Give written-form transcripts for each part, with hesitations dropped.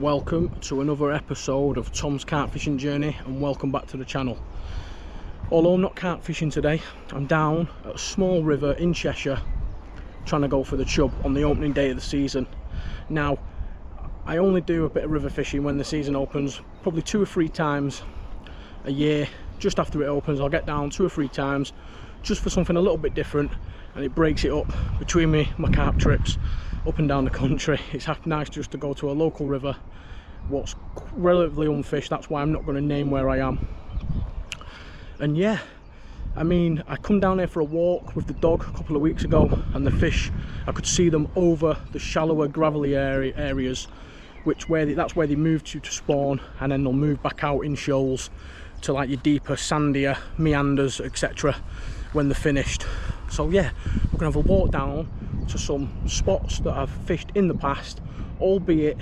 welcome to another episode of Tom's Carp Fishing Journey, and welcome back to the channel. Although I'm not carp fishing today, I'm down at a small river in Cheshire trying to go for the chub on the opening day of the season. Now, I only do a bit of river fishing when the season opens, probably 2 or 3 times a year. Just after it opens, I'll get down 2 or 3 times just for something a little bit different, and it breaks it up between my carp trips up and down the country. It's nice just to go to a local river, what's relatively unfished. That's why I'm not going to name where I am. And yeah, I mean, I come down here for a walk with the dog a couple of weeks ago, and the fish, I could see them over the shallower gravelly areas, that's where they move to spawn, and then they'll move back out in shoals to like your deeper sandier meanders, etc., when they're finished. So yeah, we're gonna have a walk down to some spots that I've fished in the past, albeit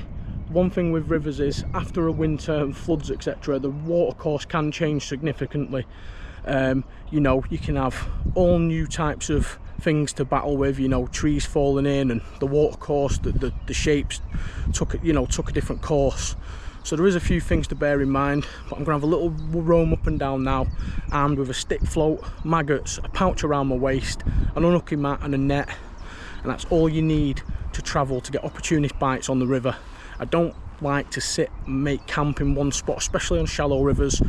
one thing with rivers is after a winter and floods, etc., the water course can change significantly. You know, you can have all new types of things to battle with, you know, trees falling in, and the water course, the shapes took a different course. So there is a few things to bear in mind, but I'm gonna have a little roam up and down now, armed with a stick float, maggots, a pouch around my waist, an unhooking mat and a net, and that's all you need to travel to get opportunist bites on the river. I don't like to sit and make camp in one spot, especially on shallow rivers.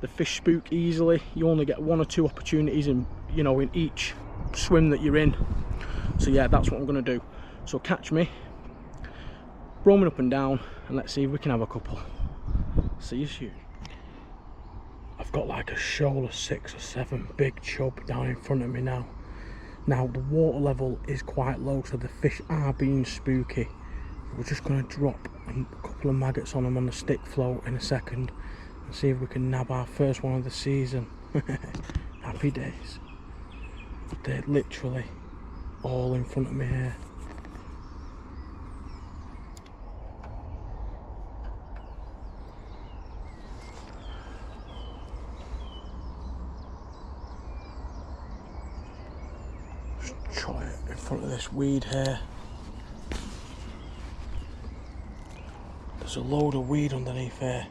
The fish spook easily. You only get 1 or 2 opportunities in each swim that you're in. So yeah, that's what I'm gonna do. So catch me roaming up and down, and let's see if we can have a couple. See you soon. I've got like a shoal of 6 or 7 big chub down in front of me now. Now the water level is quite low, so the fish are being spooky. We're just going to drop a couple of maggots on them on the stick float in a second and see if we can nab our first one of the season. Happy days. They're literally all in front of me here. Just try it in front of this weed here. There's a load of weed underneath here,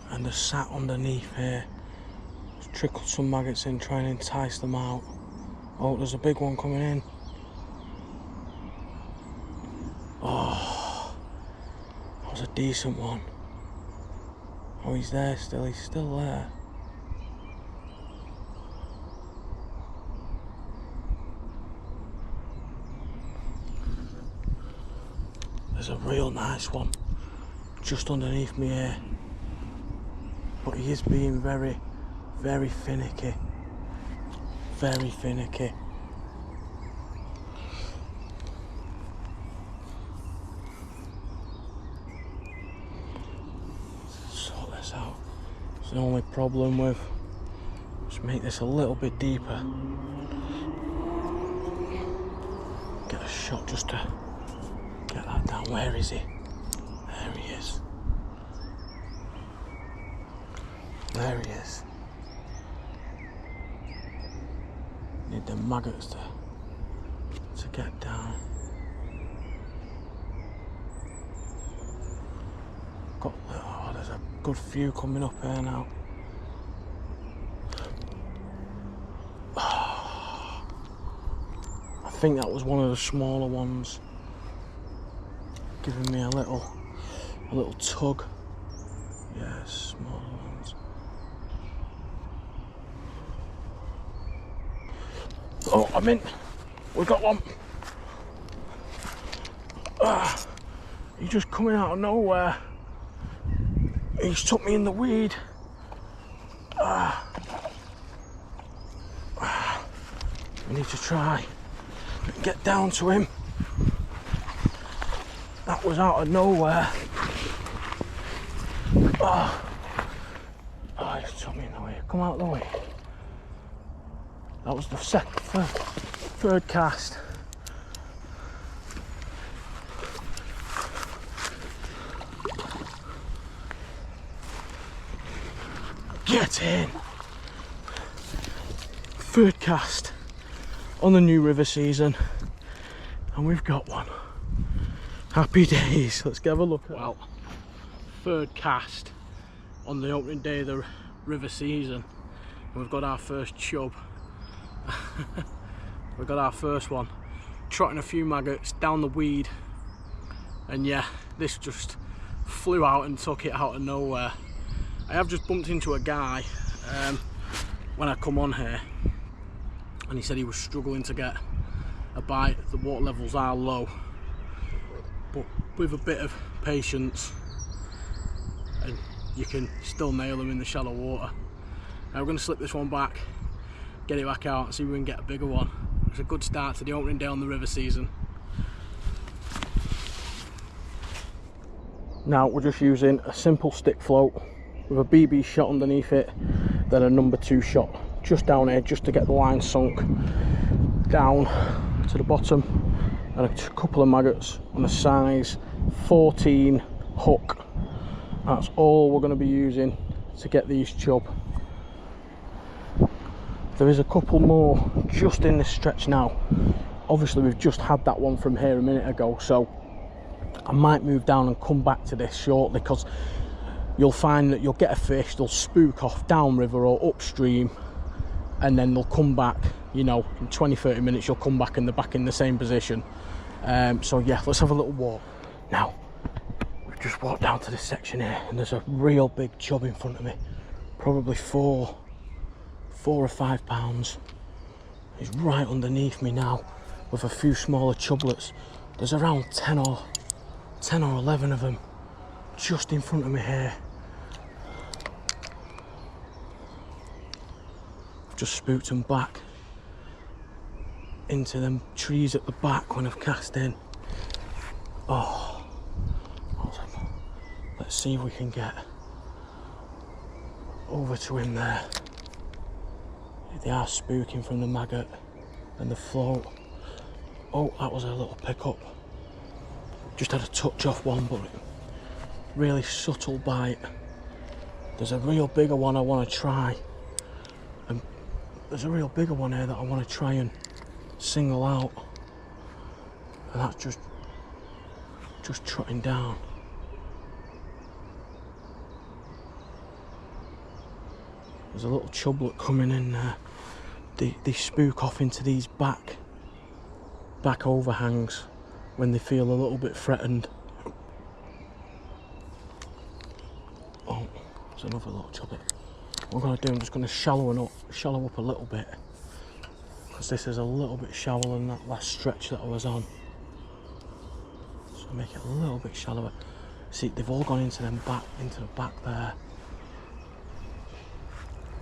and they're sat underneath here. Just trickled some maggots in, trying to entice them out. Oh, there's a big one coming in. Oh, that was a decent one. Oh, he's there still, he's still there. There's a real nice one just underneath me here, but he is being very, very finicky. Very finicky. Sort this out. It's the only problem with, just make this a little bit deeper. Get a shot just to get that down. Where is he? There he is. There he is. Need the maggots to get down. There's a good few coming up here now. I think that was one of the smaller ones, giving me a little tug. Yeah, smaller ones. Oh, I'm in. We got one. He's just coming out of nowhere. He's took me in the weed. I need to try and get down to him. That was out of nowhere. He's took me in the way. Come out of the way. That was the third cast. Get in. Third cast on the new river season, and we've got one. Happy days. Let's have a look at well, third cast on the opening day of the river season. We've got our first chub. We've got our first one. Trotting a few maggots down the weed. And yeah, this just flew out and took it out of nowhere. I have just bumped into a guy when I come on here. And he said he was struggling to get a bite. The water levels are low. But with a bit of patience, and you can still nail them in the shallow water. Now we're going to slip this one back, get it back out and see if we can get a bigger one. It's a good start to the opening day on the river season. Now we're just using a simple stick float with a BB shot underneath it, then a number 2 shot just down here, just to get the line sunk down to the bottom, and a couple of maggots on a size 14 hook. That's all we're going to be using to get these chub. There is a couple more just in this stretch now. Obviously we've just had that one from here a minute ago, so I might move down and come back to this shortly, because you'll find that you'll get a fish, they'll spook off downriver or upstream, and then they'll come back, you know, in 20-30 minutes you'll come back and they're back in the same position. So yeah, let's have a little walk. Now, we've just walked down to this section here and there's a real big chub in front of me. Probably 4 or 5 pounds. He's right underneath me now with a few smaller chublets. There's around 10 or 11 of them just in front of me here. I've just spooked them back into them trees at the back when I've cast in. Oh, let's see if we can get over to him there. They are spooking from the maggot and the float. Oh, that was a little pickup. Just had a touch off one, but really subtle bite. There's a real bigger one I want to try, and there's a real bigger one here that I want to try and single out, and that's just trotting down. There's a little chublet coming in there. They spook off into these back overhangs when they feel a little bit threatened. Oh, there's another little chublet. What I'm going to do, I'm just going to shallow up a little bit, because this is a little bit shallower than that last stretch that I was on. So make it a little bit shallower. See, they've all gone into the back there.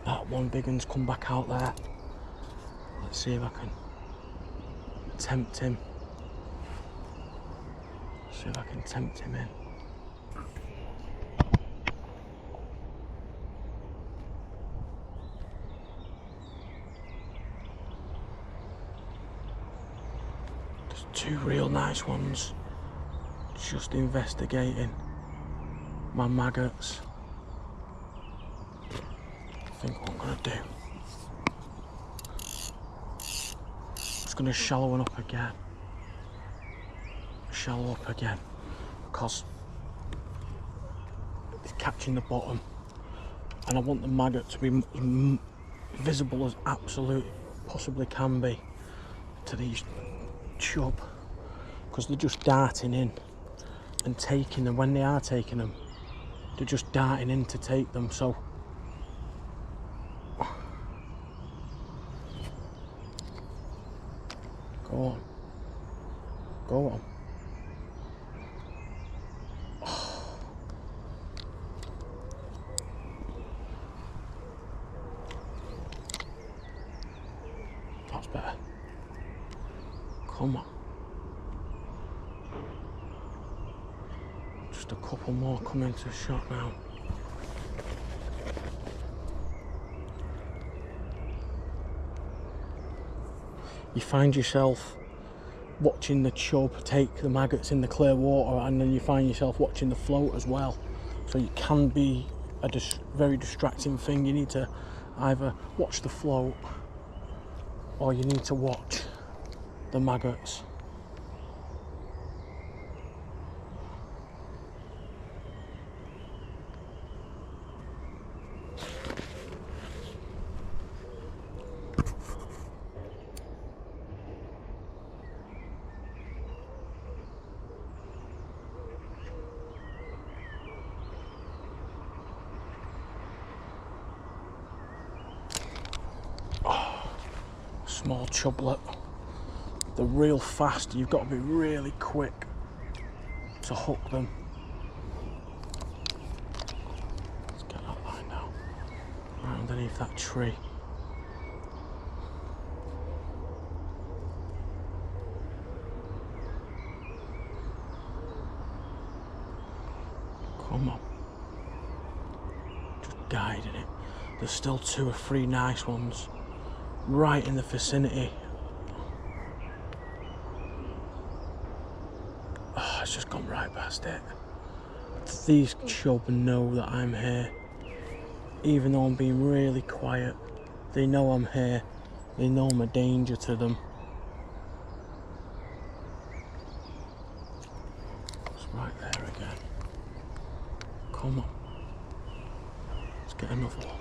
That one big one's come back out there. Let's see if I can tempt him. See if I can tempt him in. There's 2 real nice ones. Just investigating my maggots. I think what I'm going to do, just going to shallow up again, because it's catching the bottom, and I want the maggot to be visible as absolutely possibly can be to these chub, because they're just darting in and taking them. When they are taking them, they're just darting in to take them. So go on. Oh. That's better. Come on. Just a couple more coming to shot now. You find yourself watching the chub take the maggots in the clear water, and then you find yourself watching the float as well. So it can be a very distracting thing. You need to either watch the float or you need to watch the maggots. small chublet. They're real fast. You've got to be really quick to hook them. Let's get that line now. Right underneath that tree. Come on. Just guiding it. There's still 2 or 3 nice ones right in the vicinity. Oh, it's just gone right past it. These chub know that I'm here. Even though I'm being really quiet, they know I'm here. They know I'm a danger to them. It's right there again. Come on. Let's get another one.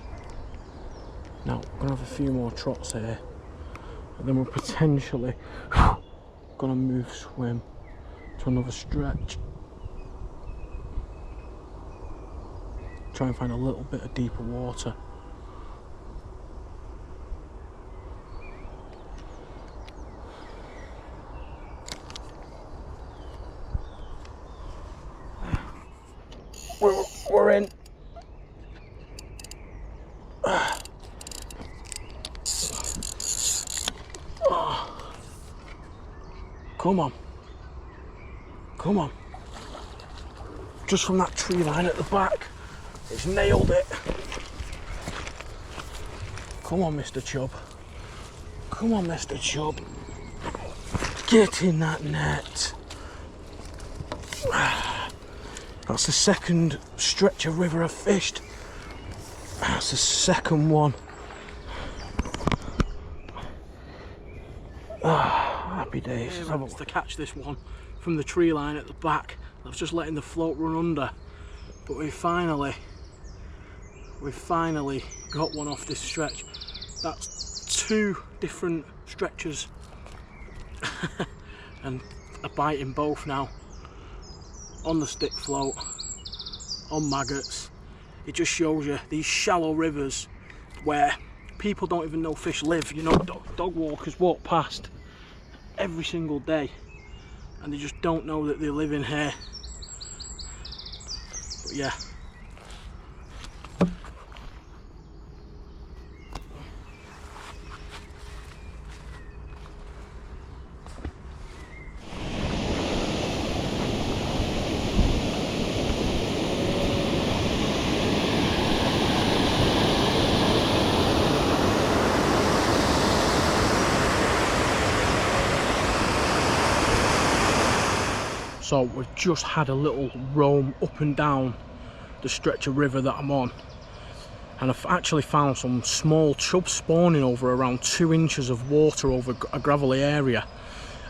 Now, we're going to have a few more trots here. And then we're potentially going to move swim to another stretch. Try and find a little bit of deeper water. We're in. Come on. Come on. Just from that tree line at the back. It's nailed it. Come on, Mr. Chub. Come on, Mr. Chub. Get in that net. That's the second stretch of river I've fished. That's the second one. Happy days. Yeah, to catch this one from the tree line at the back. I was just letting the float run under, but we finally got one off this stretch. That's 2 different stretches and a bite in both now. On the stick float, on maggots. It just shows you these shallow rivers where people don't even know fish live. You know, dog walkers walk past every single day and they just don't know that they live in here. But yeah. So we've just had a little roam up and down the stretch of river that I'm on, and I've actually found some small chub spawning over around 2 inches of water over a gravelly area.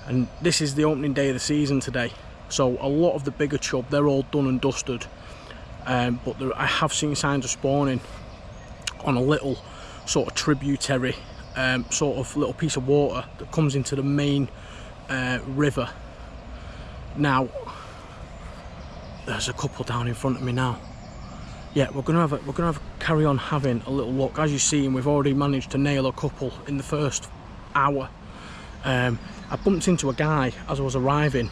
And this is the opening day of the season today, so a lot of the bigger chub, they're all done and dusted, but I have seen signs of spawning on a little sort of tributary, sort of little piece of water that comes into the main river. Now, there's a couple down in front of me now. Yeah, we're gonna carry on having a little look. As you've seen, we've already managed to nail a couple in the first hour. I bumped into a guy as I was arriving,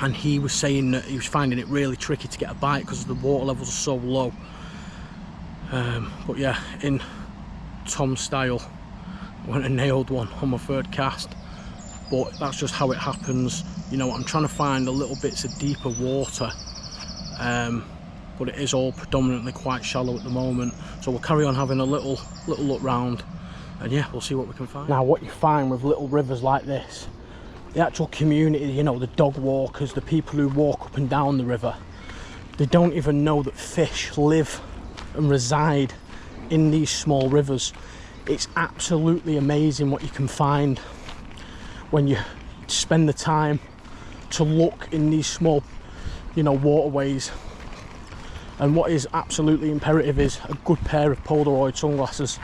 and he was saying that he was finding it really tricky to get a bite because the water levels are so low. But yeah, in Tom style, I went and nailed one on my 3rd cast. But that's just how it happens. You know, I'm trying to find the little bits of deeper water, but it is all predominantly quite shallow at the moment. So we'll carry on having a little look round, and yeah, we'll see what we can find. Now, what you find with little rivers like this, the actual community, you know, the dog walkers, the people who walk up and down the river, they don't even know that fish live and reside in these small rivers. It's absolutely amazing what you can find when you spend the time to look in these small, you know, waterways. And what is absolutely imperative is a good pair of Polaroid sunglasses.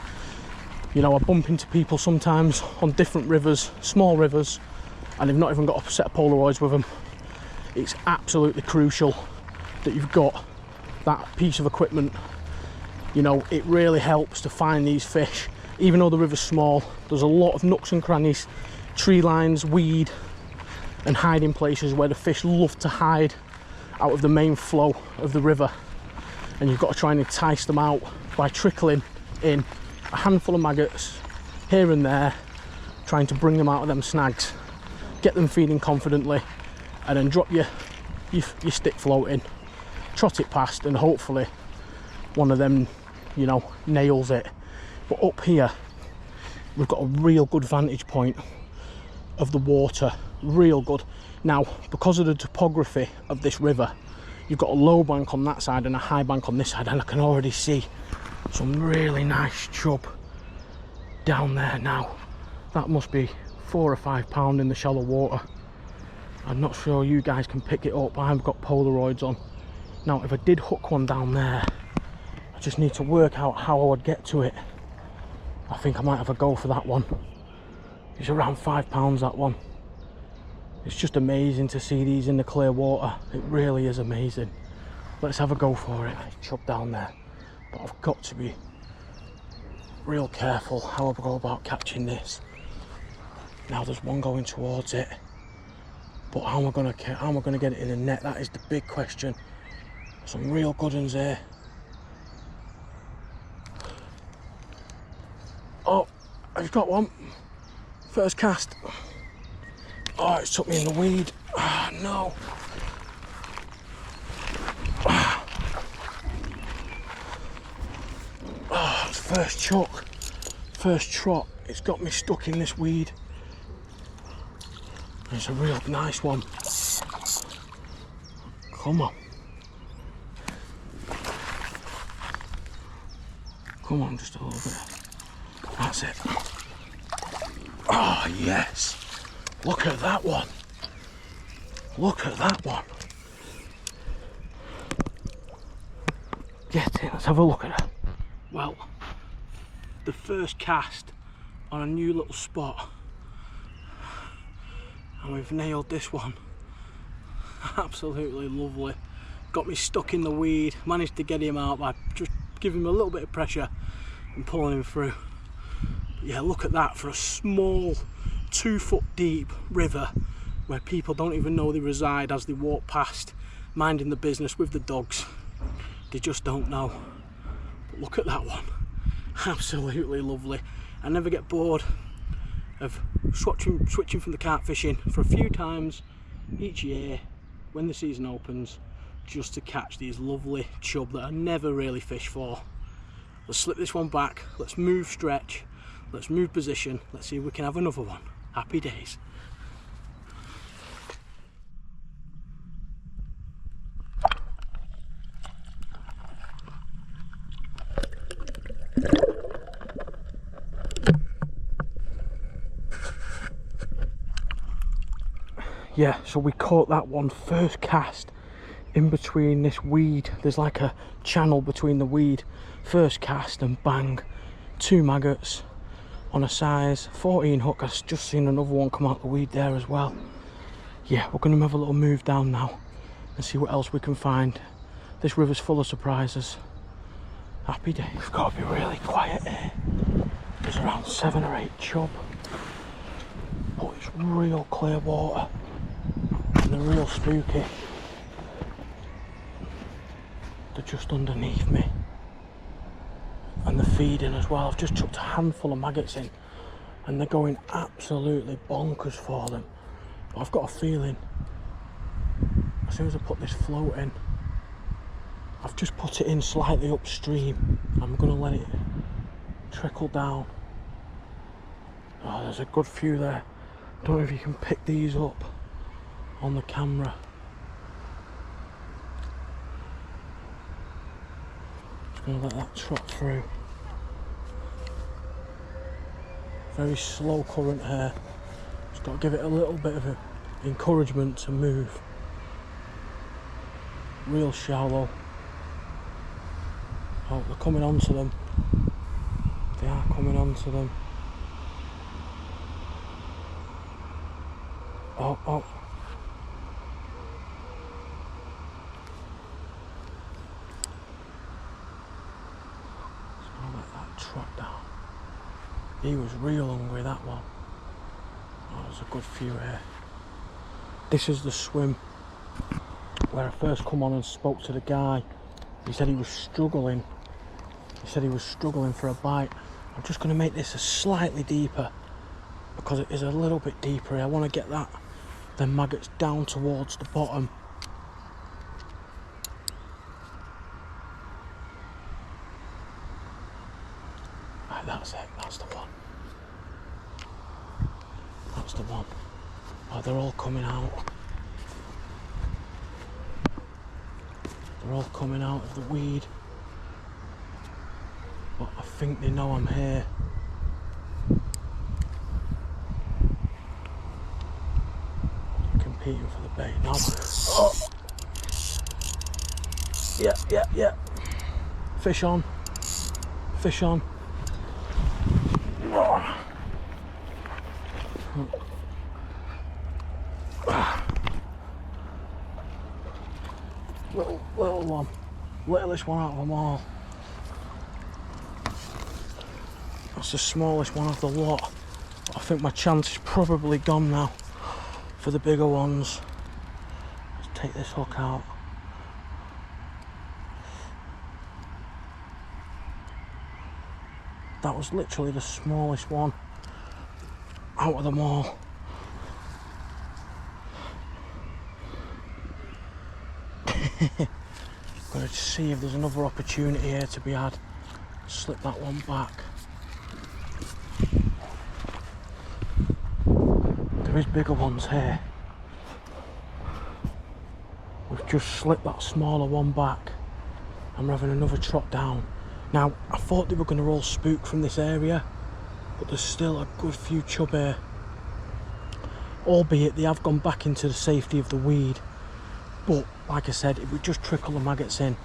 You know, I bump into people sometimes on different rivers, small rivers, and they've not even got a set of Polaroids with them. It's absolutely crucial that you've got that piece of equipment. You know, it really helps to find these fish even though the river's small, there's a lot of nooks and crannies, tree lines, weed, and hiding places where the fish love to hide out of the main flow of the river. And you've got to try and entice them out by trickling in a handful of maggots here and there, trying to bring them out of them snags, get them feeding confidently, and then drop your stick floating, trot it past, and hopefully one of them, you know, nails it. But up here we've got a real good vantage point of the water, real good. Now, because of the topography of this river, you've got a low bank on that side and a high bank on this side, and I can already see some really nice chub down there now. That must be 4 or 5 pound in the shallow water. I'm not sure you guys can pick it up. I've got Polaroids on. Now, if I did hook one down there, I just need to work out how I would get to it. I think I might have a go for that one. It's around 5 pounds, that one. It's just amazing to see these in the clear water. It really is amazing. Let's have a go for it. Chub down there, but I've got to be real careful how I go about catching this. Now there's one going towards it, but how am I gonna get it in the net? That is the big question. Some real good ones here. Oh, I've got one. First cast. Oh, it took me in the weed. Ah, no. Oh, it's first chuck, first trot. It's got me stuck in this weed. It's a real nice one. Come on. Come on, just a little bit. That's it. Oh, yes. Look at that one. Look at that one. Get it, let's have a look at it. Well, the first cast on a new little spot, and we've nailed this one. Absolutely lovely. Got me stuck in the weed, managed to get him out by just giving him a little bit of pressure and pulling him through. But yeah, look at that for a small 2 foot deep river where people don't even know they reside as they walk past, minding the business with the dogs. They just don't know. But look at that one. Absolutely lovely. I never get bored of switching from the carp fishing for a few times each year when the season opens, just to catch these lovely chub that I never really fish for. Let's slip this one back, let's move stretch, let's move position, let's see if we can have another one. Happy days. Yeah, so we caught that one first cast in between this weed. There's like a channel between the weed. First cast and bang, 2 maggots on a size 14 hook. I've just seen another one come out the weed there as well. Yeah, we're going to have a little move down now and see what else we can find. This river's full of surprises. Happy day. We've got to be really quiet here. There's around 7 or 8 chub, but it's real clear water. They're real spooky. They're just underneath me, and they're feeding as well. I've just chucked a handful of maggots in and they're going absolutely bonkers for them. But I've got a feeling as soon as I put this float in, I've just put it in slightly upstream, I'm going to let it trickle down. Oh, there's a good few there. Don't know if you can pick these up on the camera. Just going to let that trot through. Very slow current here. Just got to give it a little bit of encouragement to move. Real shallow. Oh, they're coming onto them. They are coming onto them. Oh, oh. Just gonna let that trot down. He was real hungry, that one. Oh, there's a good few here. This is the swim where I first come on and spoke to the guy. He said he was struggling. He said he was struggling for a bite. I'm just going to make this a slightly deeper because it is a little bit deeper. I want to get the maggots down towards the bottom. Right, that's it. That's the one. That's the one. Oh, they're all coming out. They're all coming out of the weed. But I think they know I'm here. They're competing for the bait now. Oh! Yeah. Fish on. Fish on. Oh. Little one. Littlest one out of them all. That's the smallest one of the lot. I think my chance is probably gone now for the bigger ones. Let's take this hook out. That was literally the smallest one out of them all. Gonna see if there's another opportunity here to be had. Slip that one back. There is bigger ones here. We've just slipped that smaller one back and we're having another trot down. Now, I thought they were going to all spook from this area, but there's still a good few chub here. Albeit they have gone back into the safety of the weed. But, like I said, if we just trickle the maggots in,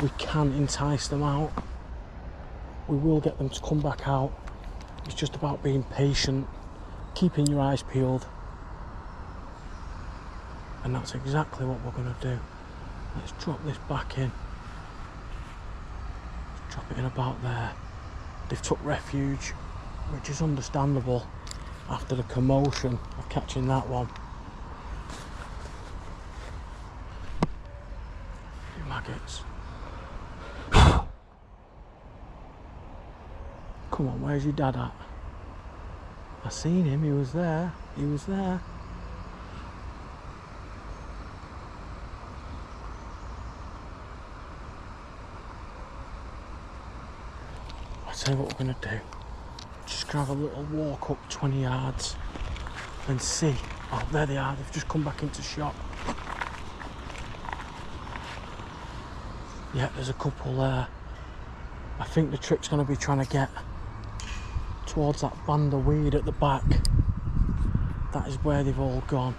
we can entice them out. We will get them to come back out. It's just about being patient, keeping your eyes peeled. And that's exactly what we're going to do. Let's drop this back in. Drop it in about there. They've took refuge, which is understandable after the commotion of catching that one. Maggots. Come on, where's your dad at? I seen him, he was there. He was there. I'll tell you what we're going to do. Just gonna have a little walk up 20 yards and see. Oh, there they are, they've just come back into shot. Yeah, there's a couple there. I think the trick's going to be trying to get towards that band of weed at the back. That is where they've all gone.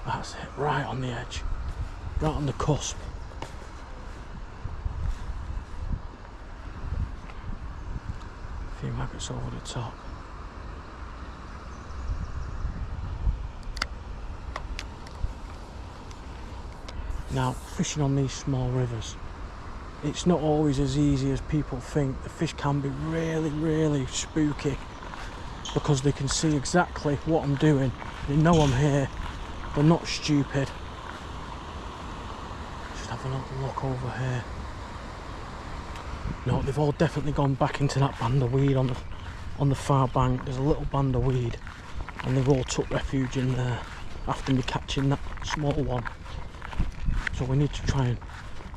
That's it, right on the edge. Right on the cusp. A few maggots over the top. Now, fishing on these small rivers, it's not always as easy as people think. The fish can be really spooky because they can see exactly what I'm doing. They know I'm here. They're not stupid. Just have another look over here. No, they've all definitely gone back into that band of weed on the far bank. There's a little band of weed and they've all took refuge in there after me catching that small one. So we need to try and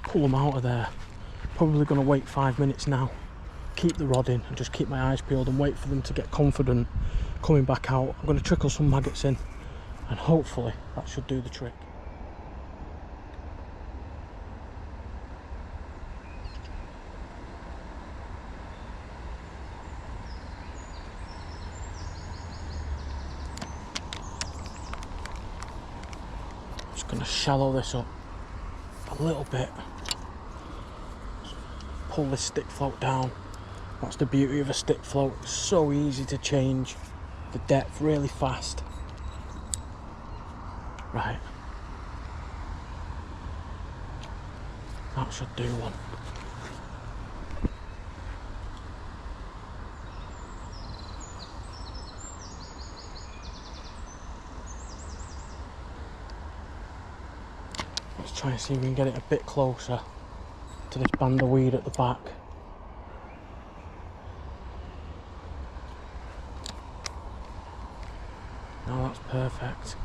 pull them out of there. Probably going to wait 5 minutes now, keep the rod in and just keep my eyes peeled and wait for them to get confident coming back out. I'm going to trickle some maggots in and hopefully that should do the trick. Just going to shallow this up a little bit. Pull this stick float down. That's the beauty of a stick float. It's so easy to change the depth really fast. Right. That should do one. try and see if we can get it a bit closer to this band of weed at the back. Now that's perfect.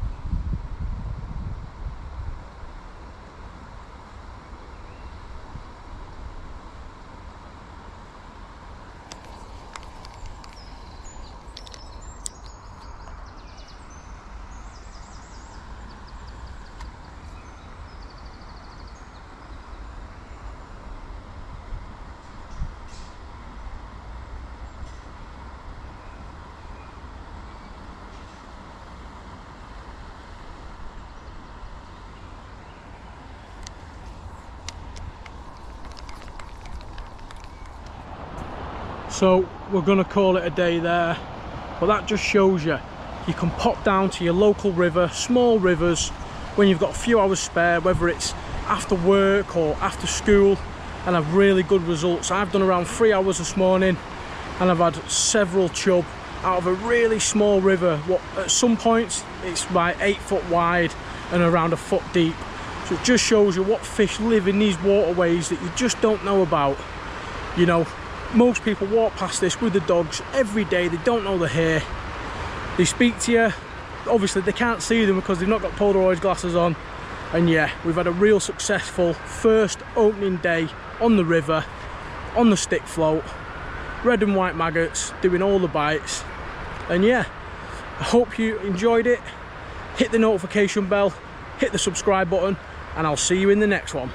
So we're gonna call it a day there, but that just shows you can pop down to your local river, small rivers, when you've got a few hours spare, whether it's after work or after school, and have really good results. I've done around 3 hours this morning and I've had several chub out of a really small river. What at some points it's about 8 foot wide and around a foot deep. So it just shows you what fish live in these waterways that you just don't know about. You know, most people walk past this with the dogs every day, they don't know they're here. They speak to you, obviously they can't see them because they've not got Polaroid glasses on. And yeah, we've had a real successful first opening day on the river, on the stick float, red and white maggots, doing all the bites. And yeah, I hope you enjoyed it. Hit the notification bell, hit the subscribe button, and I'll see you in the next one.